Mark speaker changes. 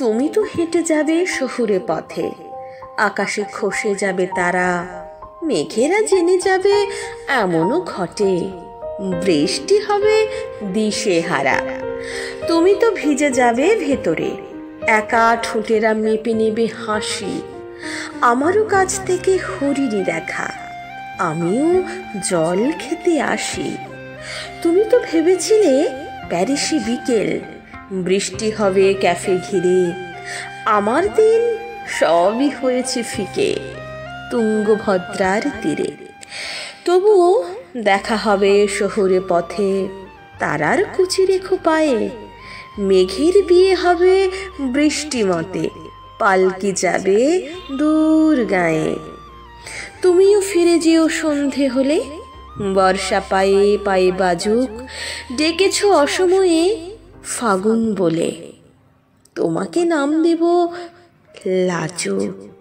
Speaker 1: তুমি তো হেঁটে যাবে শহুরে পথে, আকাশে খসে যাবে তারা, মেঘেরা জেনে যাবে এমনও ঘটে, বৃষ্টি হবে দিশেহারা। তুমি তো ভিজে যাবে ভেতরে, একা ঠোঁটেরা মেপে নেবে হাসি। আমারও কাছ থেকে হরিণী দেখা, আমিও জল খেতে আসি। তুমি তো ভেবেছিলে প্যারিসি বিকেল, বৃষ্টি হবে ক্যাফে ঘিরে, আমার দিন সবই হয়েছে ফিকে তুঙ্গভদ্রার তীরে। তবুও দেখা হবে শহুরে পথে, তারার কুচি রেখো পায়ে, মেঘের বিয়ে হবে বৃষ্টিমতে, পালকি যাবে দূর গায়ে। তুমিও ফিরে যেও সন্ধে হলে, বর্ষা পায়ে পায়ে বাজুক, ডেকেছ অসময়ে ফাগুন বলে, তোমাকে নাম দেব লাজুক।